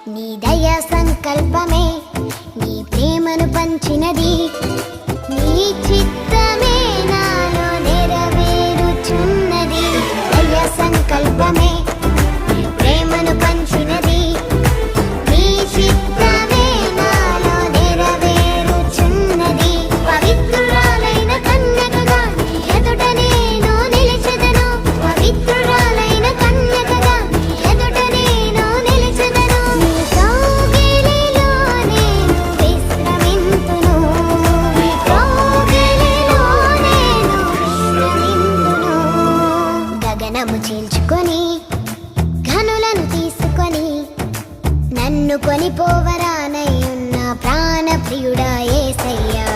నీ దయా సంకల్పమే నీ ప్రేమను పంచినది, నీ చిత్తమే నాలో నెరవేరుచున్నది. దయా సంకల్పమే నీ ప్రేమను పంచినది, నీ చిత్తమే నాలో నెరవేరుచున్నది. పవిత్రురాలైన కన్యకగా నీ ఎదుట నేను నిలిచెదను, పవిత్రురాలైన కన్యకగా నీ ఎదుట నేను నిలిచెదను. నీ కౌగిలిలో నేను విశ్రమింతును, నీ కౌగిలిలో నేను విశ్రమింతును. గగనము చీల్చుకొని ఘనులను తీసుకొని నన్ను కొనిపోవరానై ఉన్న ప్రాణ ప్రియుడా యేసయ్యా.